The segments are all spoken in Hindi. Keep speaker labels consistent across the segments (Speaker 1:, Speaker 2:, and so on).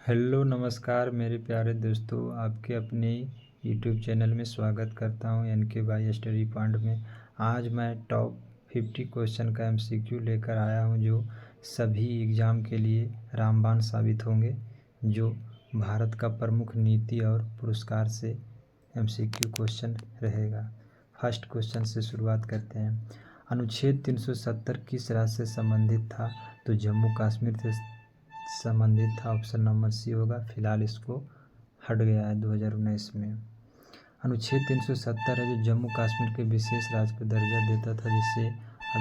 Speaker 1: हेलो नमस्कार मेरे प्यारे दोस्तों, आपके अपने यूट्यूब चैनल में स्वागत करता हूं एनके भाई स्टडी पॉइंट में। आज मैं टॉप 50 क्वेश्चन का एमसीक्यू लेकर आया हूं जो सभी एग्ज़ाम के लिए रामबाण साबित होंगे, जो भारत का प्रमुख नीति और पुरस्कार से एमसीक्यू क्वेश्चन रहेगा। फर्स्ट क्वेश्चन से शुरुआत करते हैं। अनुच्छेद 370 किस राज्य से संबंधित था? तो जम्मू कश्मीर से संबंधित था। ऑप्शन नंबर सी होगा। फिलहाल इसको हट गया है 2019 में। अनुच्छेद 370 है जो जम्मू कश्मीर के विशेष राज्य को दर्जा देता था, जिसे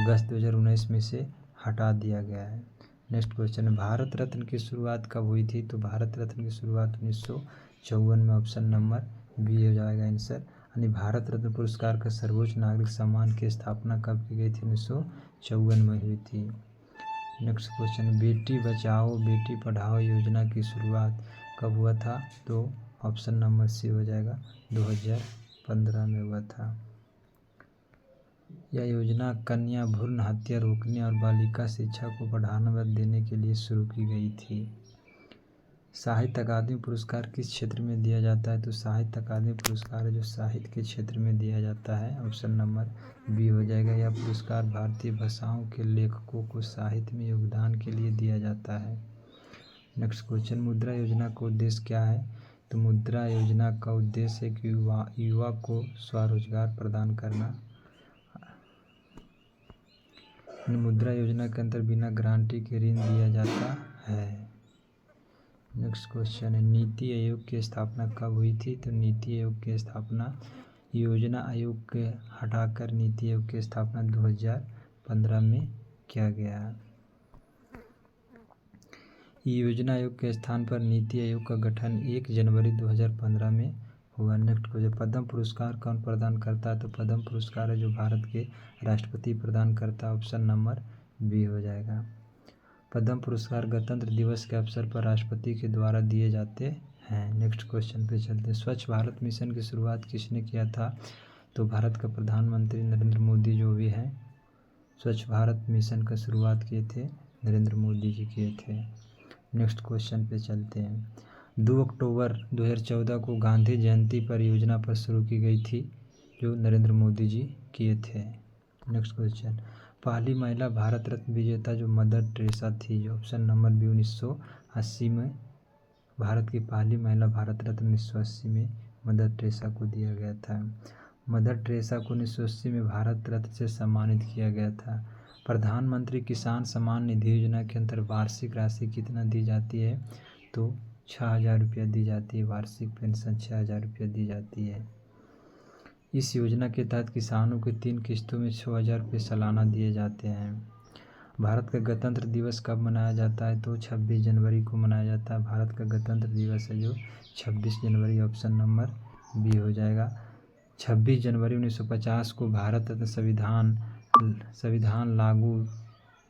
Speaker 1: अगस्त 2019 में से हटा दिया गया है। नेक्स्ट क्वेश्चन है, भारत रत्न की शुरुआत कब हुई थी? तो भारत रत्न की शुरुआत 1954 में। ऑप्शन नंबर बी हो जाएगा आंसर। यानी भारत रत्न पुरस्कार का सर्वोच्च नागरिक सम्मान की स्थापना कब की गई थी? 1954 में हुई थी। नेक्स्ट क्वेश्चन, बेटी बचाओ बेटी पढ़ाओ योजना की शुरुआत कब हुआ था? तो ऑप्शन नंबर सी हो जाएगा 2015 में हुआ था। यह योजना कन्या भ्रूण हत्या रोकने और बालिका शिक्षा को बढ़ावा देने के लिए शुरू की गई थी। साहित्य अकादमी पुरस्कार किस क्षेत्र में दिया जाता है? तो साहित्य अकादमी पुरस्कार है जो साहित्य के क्षेत्र में दिया जाता है। ऑप्शन नंबर बी हो जाएगा। यह पुरस्कार भारतीय भाषाओं के लेखकों को साहित्य में योगदान के लिए दिया जाता है। नेक्स्ट क्वेश्चन, मुद्रा योजना का उद्देश्य क्या है? तो मुद्रा योजना का उद्देश्य है कि युवा को स्वरोजगार प्रदान करना। मुद्रा योजना के अंतर्गत बिना गारंटी के ऋण दिया जाता है। नेक्स्ट क्वेश्चन है, नीति आयोग की स्थापना कब हुई थी? तो नीति आयोग की स्थापना योजना आयोग के हटाकर नीति आयोग की स्थापना 2015 में किया गया है। योजना आयोग के स्थान पर नीति आयोग का गठन 1 जनवरी 2015 में हुआ। नेक्स्ट क्वेश्चन, पद्म पुरस्कार कौन प्रदान करता है? तो पद्म पुरस्कार है जो भारत के राष्ट्रपति प्रदान करता है। ऑप्शन नंबर बी हो जाएगा। पद्म पुरस्कार गणतंत्र दिवस के अवसर पर राष्ट्रपति के द्वारा दिए जाते हैं। नेक्स्ट क्वेश्चन पे चलते हैं। स्वच्छ भारत मिशन की शुरुआत किसने किया था? तो भारत का प्रधानमंत्री नरेंद्र मोदी जो भी हैं, स्वच्छ भारत मिशन का शुरुआत किए थे नरेंद्र मोदी जी किए थे। नेक्स्ट क्वेश्चन पे चलते हैं। 2 अक्टूबर 2014 को गांधी जयंती परियोजना पर शुरू की गई थी, जो नरेंद्र मोदी जी किए थे। नेक्स्ट क्वेश्चन, पहली महिला भारत रत्न विजेता जो मदर टेरेसा थी, जो ऑप्शन नंबर बी 1980 में भारत की पहली महिला भारत रत्न 1980 में मदर टेरेसा को दिया गया था। मदर टेरेसा को 1980 में भारत रत्न से सम्मानित किया गया था। प्रधानमंत्री किसान सम्मान निधि योजना के अंतर्गत वार्षिक राशि कितना दी जाती है? तो 6000 रुपया दी जाती है। वार्षिक पेंशन 6000 रुपया दी जाती है। इस योजना के तहत किसानों को 3 किस्तों में 6000 रुपये सालाना दिए जाते हैं। भारत का गणतंत्र दिवस कब मनाया जाता है? तो 26 जनवरी को मनाया जाता है। भारत का गणतंत्र दिवस है जो 26 जनवरी। ऑप्शन नंबर बी हो जाएगा। 26 जनवरी 1950 को भारत रत्न संविधान लागू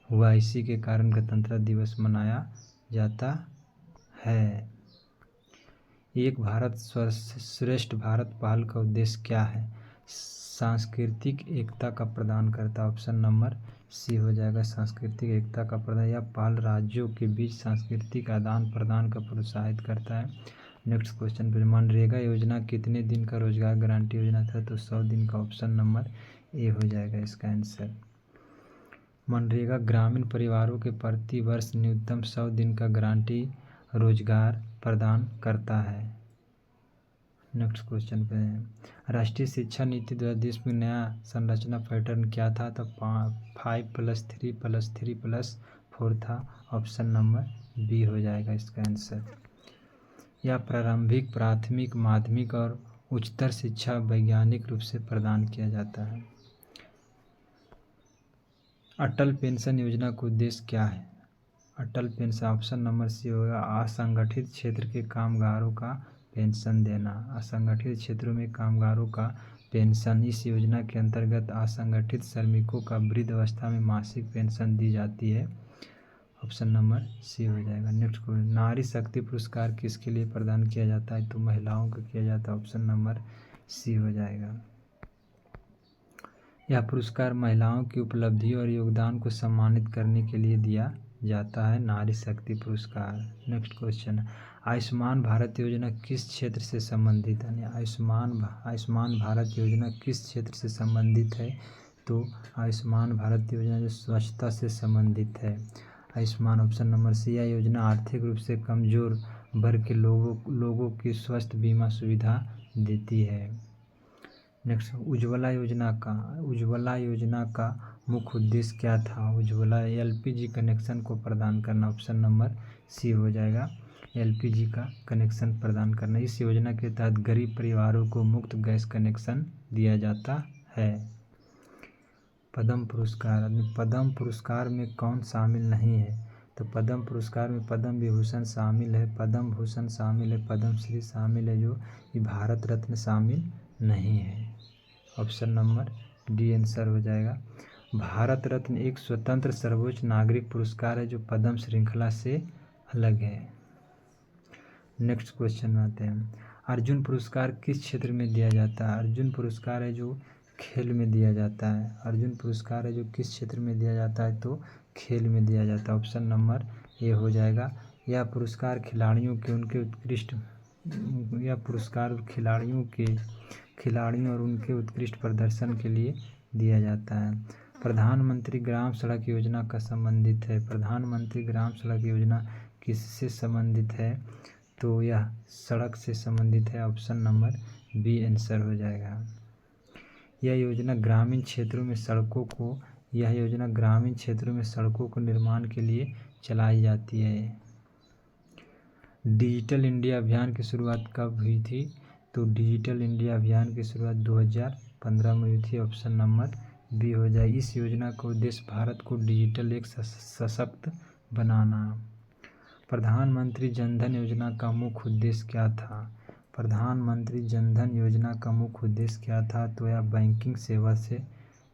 Speaker 1: हुआ, इसी के कारण गणतंत्र दिवस मनाया जाता है। एक भारत श्रेष्ठ भारत पहल का उद्देश्य क्या है? सांस्कृतिक एकता का प्रदान करता है। ऑप्शन नंबर सी हो जाएगा। सांस्कृतिक एकता का प्रदान, यह पहल राज्यों के बीच सांस्कृतिक आदान प्रदान का प्रोत्साहित करता है। नेक्स्ट क्वेश्चन पर, मनरेगा योजना कितने दिन का रोजगार गारंटी योजना था? तो 100 दिन का। ऑप्शन नंबर ए हो जाएगा इसका आंसर। मनरेगा ग्रामीण परिवारों के प्रति वर्ष न्यूनतम 100 दिन का गारंटी रोजगार प्रदान करता है। नेक्स्ट क्वेश्चन पे है, राष्ट्रीय शिक्षा नीति 2020 में नया संरचना पैटर्न क्या था? तो 5+3+3+4 था। ऑप्शन नंबर बी हो जाएगा इसका आंसर। यह प्रारंभिक, प्राथमिक, माध्यमिक और उच्चतर शिक्षा वैज्ञानिक रूप से प्रदान किया जाता है। अटल पेंशन योजना का उद्देश्य क्या है? अटल पेंशन, ऑप्शन नंबर सी होगा। असंगठित क्षेत्र के कामगारों का पेंशन देना। असंगठित क्षेत्रों में कामगारों का पेंशन। इस योजना के अंतर्गत असंगठित श्रमिकों का वृद्ध अवस्था में मासिक पेंशन दी जाती है। ऑप्शन नंबर सी हो जाएगा। नेक्स्ट क्वेश्चन, नारी शक्ति पुरस्कार किसके लिए प्रदान किया जाता है? तो महिलाओं को किया जाता है। ऑप्शन नंबर सी हो जाएगा। यह पुरस्कार महिलाओं की उपलब्धि और योगदान को सम्मानित करने के लिए दिया जाता है नारी शक्ति पुरस्कार। नेक्स्ट क्वेश्चन, आयुष्मान भारत योजना किस क्षेत्र से संबंधित है? आयुष्मान भारत योजना किस क्षेत्र से संबंधित है? तो आयुष्मान भारत योजना जो स्वच्छता से संबंधित है। आयुष्मान ऑप्शन नंबर सी, यह योजना आर्थिक रूप से कमजोर वर्ग के लोगों की स्वास्थ्य बीमा सुविधा देती है। नेक्स्ट, उज्ज्वला योजना का मुख्य उद्देश्य क्या था? उज्ज्वला एलपीजी कनेक्शन को प्रदान करना। ऑप्शन नंबर सी हो जाएगा, एलपीजी का कनेक्शन प्रदान करना। इस योजना के तहत गरीब परिवारों को मुफ्त गैस कनेक्शन दिया जाता है। पद्म पुरस्कार में कौन शामिल नहीं है? तो पद्म पुरस्कार में पद्म विभूषण शामिल है, पद्म भूषण शामिल है, पद्म श्री शामिल है, जो ये भारत रत्न शामिल नहीं है। ऑप्शन नंबर डी आंसर हो जाएगा। भारत रत्न एक स्वतंत्र सर्वोच्च नागरिक पुरस्कार है जो पद्म श्रृंखला से अलग है। नेक्स्ट क्वेश्चन में आते हैं, अर्जुन पुरस्कार किस क्षेत्र में दिया जाता है? अर्जुन पुरस्कार है जो खेल में दिया जाता है। अर्जुन पुरस्कार है जो किस क्षेत्र में दिया जाता है? तो खेल में दिया जाता है। ऑप्शन नंबर ए हो जाएगा। यह पुरस्कार खिलाड़ियों और उनके उत्कृष्ट प्रदर्शन के लिए दिया जाता है। प्रधानमंत्री ग्राम सड़क योजना का संबंधित है। प्रधानमंत्री ग्राम सड़क योजना किससे संबंधित है? तो यह सड़क से संबंधित है। ऑप्शन नंबर बी आंसर हो जाएगा। यह योजना ग्रामीण क्षेत्रों में सड़कों को निर्माण के लिए चलाई जाती है। डिजिटल इंडिया अभियान की शुरुआत कब हुई थी? तो डिजिटल इंडिया अभियान की शुरुआत 2015 में हुई थी। ऑप्शन नंबर बी हो जाए। इस योजना का उद्देश्य भारत को डिजिटल एक सशक्त बनाना। प्रधानमंत्री जनधन योजना का मुख्य उद्देश्य क्या था? प्रधानमंत्री जनधन योजना का मुख्य उद्देश्य क्या था? तो यह बैंकिंग सेवा से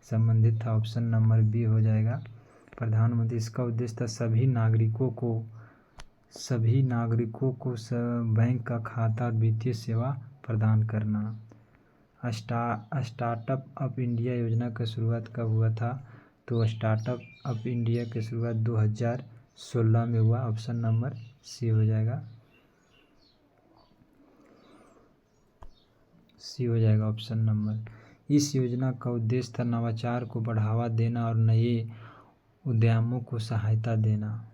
Speaker 1: संबंधित था। ऑप्शन नंबर बी हो जाएगा। प्रधानमंत्री इसका उद्देश्य था सभी नागरिकों को बैंक का खाता और वित्तीय सेवा प्रदान करना। स्टार्टअप अप इंडिया योजना की शुरुआत कब हुआ था? तो स्टार्टअप अप इंडिया की शुरुआत 2016 में हुआ। ऑप्शन नंबर सी हो जाएगा। Option number. इस योजना का उद्देश्य था नवाचार को बढ़ावा देना और नए उद्यमों को सहायता देना।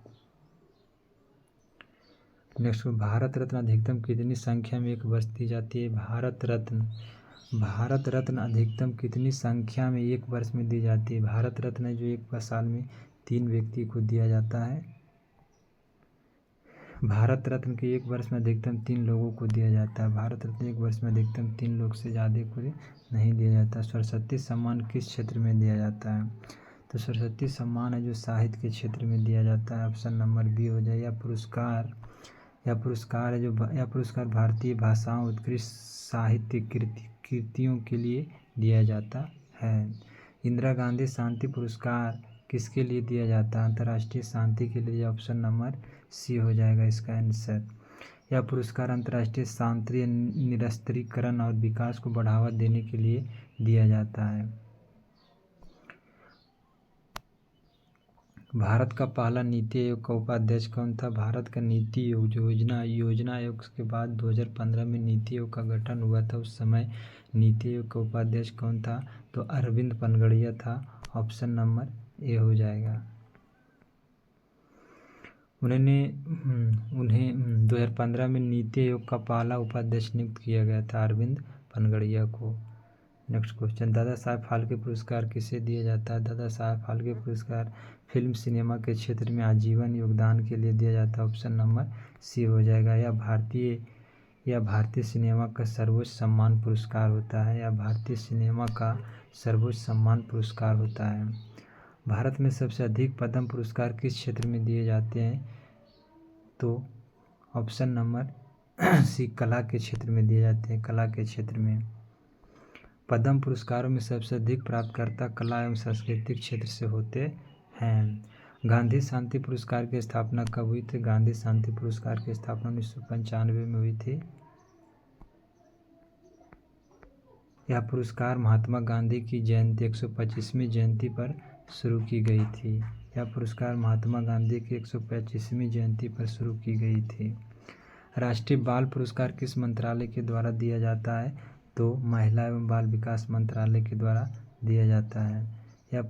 Speaker 1: नेक्स्ट, भारत रत्न अधिकतम कितनी संख्या में एक वर्ष दी जाती है? भारत रत्न अधिकतम कितनी संख्या में एक वर्ष में दी जाती है? भारत रत्न है जो एक साल में 3 व्यक्ति को दिया जाता है। भारत रत्न के एक वर्ष में अधिकतम 3 लोगों को दिया जाता है। भारत रत्न एक वर्ष में अधिकतम 3 लोग से ज़्यादा को नहीं दिया जाता। सरस्वती सम्मान किस क्षेत्र में दिया जाता है? तो सरस्वती सम्मान है जो साहित्य के क्षेत्र में दिया जाता है। ऑप्शन नंबर बी हो जाए। यह पुरस्कार भारतीय भाषाओं उत्कृष्ट साहित्य कृतियों के लिए दिया जाता है। इंदिरा गांधी शांति पुरस्कार किसके लिए दिया जाता है? अंतर्राष्ट्रीय शांति के लिए। ऑप्शन नंबर सी हो जाएगा इसका आंसर। यह पुरस्कार अंतर्राष्ट्रीय शांति, निरस्त्रीकरण और विकास को बढ़ावा देने के लिए दिया जाता है। भारत का पहला नीति आयोग का उपाध्यक्ष कौन था? भारत का नीति योजना आयोग के बाद 2015 में नीति आयोग का गठन हुआ था। उस समय नीति आयोग का उपाध्यक्ष कौन था? तो अरविंद पनगड़िया था। ऑप्शन नंबर ए हो जाएगा। उन्हें 2015 में नीति आयोग का पहला उपाध्यक्ष नियुक्त किया गया था, अरविंद पनगड़िया को। नेक्स्ट क्वेश्चन, दादा साहब फाल्के पुरस्कार किसे दिया जाता है? दादा साहब फाल्के पुरस्कार फिल्म सिनेमा के क्षेत्र में आजीवन योगदान के लिए दिया जाता है। ऑप्शन नंबर सी हो जाएगा। यह भारतीय सिनेमा का सर्वोच्च सम्मान पुरस्कार होता है। भारत में सबसे अधिक पद्म पुरस्कार किस क्षेत्र में दिए जाते हैं? तो ऑप्शन नंबर सी, कला के क्षेत्र में दिए जाते हैं। कला के क्षेत्र में पद्म पुरस्कारों में सबसे अधिक प्राप्तकर्ता कला एवं सांस्कृतिक क्षेत्र से होते हैं। गांधी शांति पुरस्कार की स्थापना कब हुई थी? गांधी शांति पुरस्कार की स्थापना 1995 में हुई थी। यह पुरस्कार महात्मा गांधी की जयंती 125वीं जयंती पर शुरू की गई थी। यह पुरस्कार महात्मा गांधी की 125वीं जयंती पर शुरू की गई थी। राष्ट्रीय बाल पुरस्कार किस मंत्रालय के द्वारा दिया जाता है? तो महिला एवं बाल विकास मंत्रालय के द्वारा दिया जाता है। यह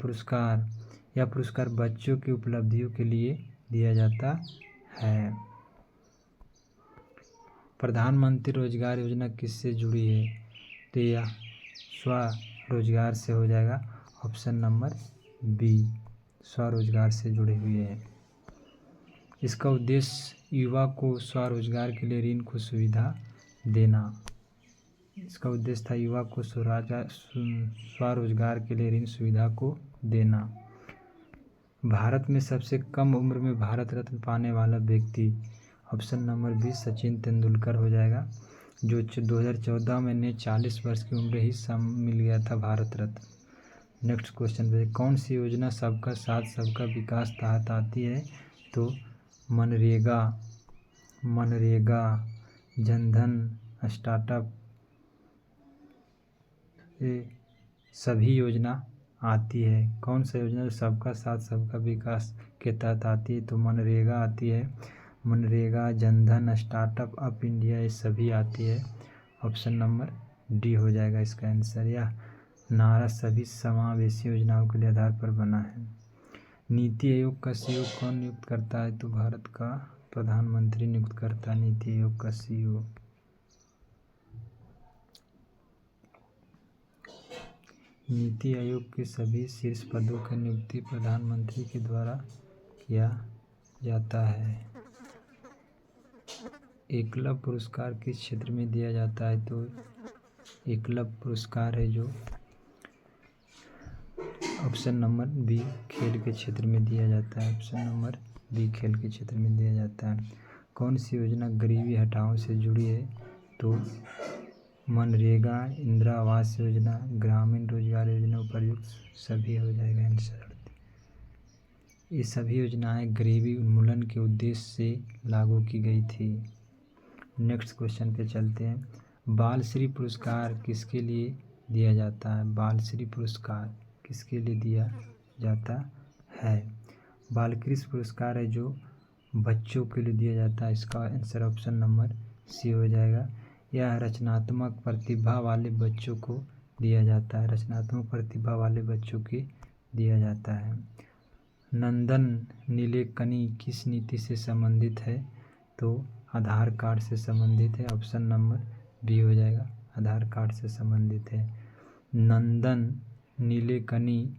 Speaker 1: पुरस्कार बच्चों की उपलब्धियों के लिए दिया जाता है। प्रधानमंत्री रोजगार योजना किससे जुड़ी है? तो यह स्वरोजगार से हो जाएगा, ऑप्शन नंबर बी, स्वरोजगार से जुड़ी हुई है। इसका उद्देश्य युवा को स्वरोजगार के लिए ऋण को सुविधा देना। इसका उद्देश्य था युवा को स्वरोजगार के लिए ऋण सुविधा को देना। भारत में सबसे कम उम्र में भारत रत्न पाने वाला व्यक्ति, option number B, Sachin Tendulkar हो जाएगा, जो 2014 में ने 40 वर्ष की उम्र ही मिल गया था भारत रत्न। नेक्स्ट क्वेश्चन पे, कौन सी योजना सबका साथ सबका विकास तहत आती है? तो मनरेगा, जनधन, स्टार्टअप, ये सभी योजना आती है। कौन सा योजना सबका साथ सबका विकास के तहत आती है? तो मनरेगा आती है। MNREGA, Jan Dhan, startup, up India, ये सभी आती है। ऑप्शन नंबर डी हो जाएगा इसका आंसर। यह नारा सभी समावेशी योजनाओं के लिए आधार पर बना है। नीति आयोग का सीईओ कौन नियुक्त करता है? तो भारत का प्रधानमंत्री नियुक्त करता है नीति आयोग का सीईओ। नीति आयोग के सभी शीर्ष पदों की नियुक्ति प्रधानमंत्री के द्वारा किया जाता है। एकलव्य पुरस्कार किस क्षेत्र में दिया जाता है? तो एकलव्य पुरस्कार है जो ऑप्शन नंबर बी, खेल के क्षेत्र में दिया जाता है। ऑप्शन नंबर बी, खेल के क्षेत्र में दिया जाता है। कौन सी योजना गरीबी हटाओ से जुड़ी है? तो मनरेगा, इंदिरा आवास योजना, ग्रामीण रोजगार योजना, उपर्युक्त सभी हो जाएगा आंसर। ये सभी योजनाएं गरीबी उन्मूलन के उद्देश्य से लागू की गई थी। नेक्स्ट क्वेश्चन पे चलते हैं। बालश्री पुरस्कार किसके लिए दिया जाता है? बालश्री पुरस्कार किसके लिए दिया जाता है? बालकृष्ण पुरस्कार है जो बच्चों के लिए दिया जाता है। इसका आंसर ऑप्शन नंबर सी हो जाएगा। यह रचनात्मक प्रतिभा वाले बच्चों को दिया जाता है। रचनात्मक प्रतिभा वाले बच्चों के दिया जाता है। नंदन नीलेकनी किस नीति से संबंधित है? तो आधार कार्ड से संबंधित है। ऑप्शन नंबर बी हो जाएगा, आधार कार्ड से संबंधित है। नंदन नीलेकनी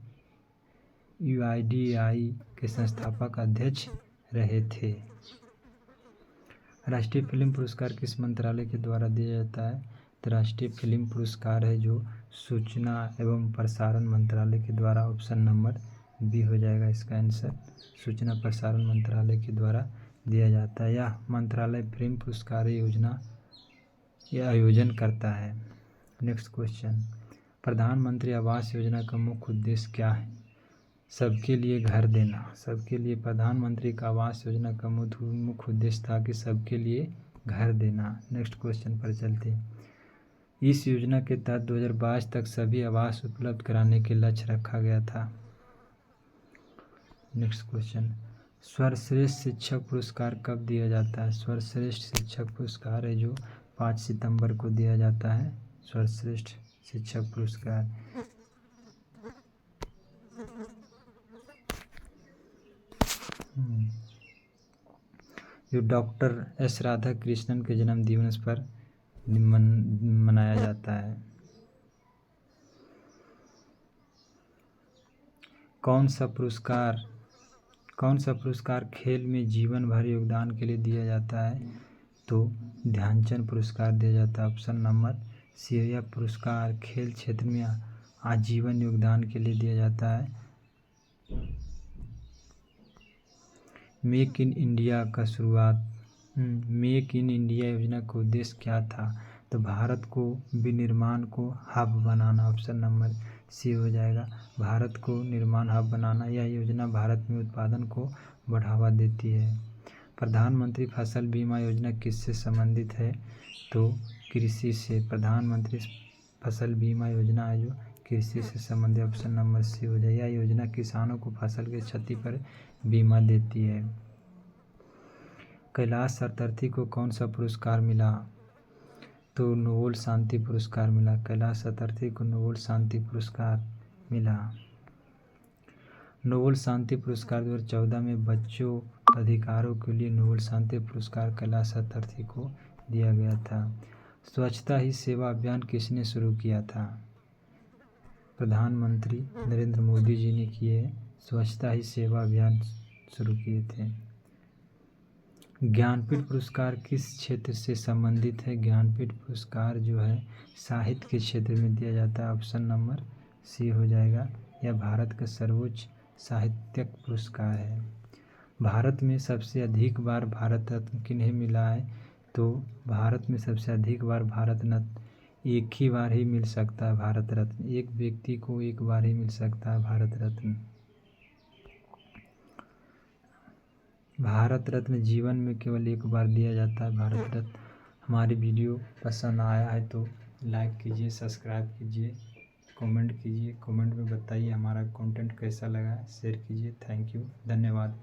Speaker 1: UIDAI के संस्थापक अध्यक्ष रहे थे। राष्ट्रीय फिल्म पुरस्कार किस मंत्रालय के द्वारा दिया जाता है? तो राष्ट्रीय फिल्म पुरस्कार है जो सूचना एवं प्रसारण मंत्रालय के द्वारा, ऑप्शन नंबर बी हो जाएगा इसका आंसर, सूचना प्रसारण मंत्रालय के द्वारा दिया जाता है। यह मंत्रालय फिल्म पुरस्कार योजना यह आयोजन करता है। नेक्स्ट क्वेश्चन, प्रधानमंत्री आवास योजना का मुख्य उद्देश्य क्या है? सबके लिए घर देना। सबके लिए प्रधानमंत्री का आवास योजना का मुख्य उद्देश्य था कि सबके लिए घर देना। नेक्स्ट क्वेश्चन पर चलते हैं। इस योजना के तहत 2022 तक सभी आवास उपलब्ध कराने के लक्ष्य रखा गया था। नेक्स्ट क्वेश्चन, सर्वश्रेष्ठ शिक्षक पुरस्कार कब दिया जाता है? सर्वश्रेष्ठ शिक्षक पुरस्कार है जो 5 सितंबर को दिया जाता है। सर्वश्रेष्ठ शिक्षक पुरस्कार जो डॉक्टर एस राधाकृष्णन के जन्म दिवस पर मनाया जाता है। कौन सा पुरस्कार खेल में जीवन भर योगदान के लिए दिया जाता है? तो ध्यानचंद पुरस्कार दिया जाता है। ऑप्शन नंबर सी, यह पुरस्कार खेल क्षेत्र में आजीवन योगदान के लिए दिया जाता है। मेक इन इंडिया का शुरुआत, मेक इन इंडिया योजना का उद्देश्य क्या था? तो भारत को विनिर्माण को हब बनाना। ऑप्शन नंबर सी हो जाएगा, भारत को निर्माण हब बनाना। यह योजना भारत में उत्पादन को बढ़ावा देती है। प्रधानमंत्री फसल बीमा योजना किससे संबंधित है? तो कृषि से। प्रधानमंत्री फसल बीमा योजना है जो कृषि से संबंधित ऑप्शन नंबर सी हो जाए। यह योजना किसानों को फसल की क्षति पर बीमा देती है। कैलाश सत्यार्थी को कौन सा पुरस्कार मिला? तो नोबेल शांति पुरस्कार मिला। कैलाश सत्यार्थी को नोबेल शांति पुरस्कार मिला। नोबेल शांति पुरस्कार 2014 में बच्चों अधिकारों के लिए नोबेल शांति पुरस्कार कैलाश सत्यार्थी को दिया गया था। स्वच्छता ही सेवा अभियान किसने शुरू किया था? प्रधानमंत्री नरेंद्र मोदी जी ने किए स्वच्छता ही सेवा अभियान शुरू किए थे। ज्ञानपीठ पुरस्कार किस क्षेत्र से संबंधित है? ज्ञानपीठ पुरस्कार जो है साहित्य के क्षेत्र में दिया जाता है। ऑप्शन नंबर सी हो जाएगा। यह भारत का सर्वोच्च साहित्यिक पुरस्कार है। भारत में सबसे अधिक बार भारत रत्न किन्हें मिला है? तो भारत में सबसे अधिक बार भारत रत्न एक ही बार ही मिल सकता है। भारत रत्न एक व्यक्ति को एक बार ही मिल सकता है भारत रत्न। भारत रत्न जीवन में केवल एक बार दिया जाता है भारत रत्न। हमारी वीडियो पसंद आया है तो लाइक कीजिए, सब्सक्राइब कीजिए, कमेंट कीजिए। कमेंट में बताइए हमारा कंटेंट कैसा लगा, शेयर कीजिए। थैंक यू, धन्यवाद।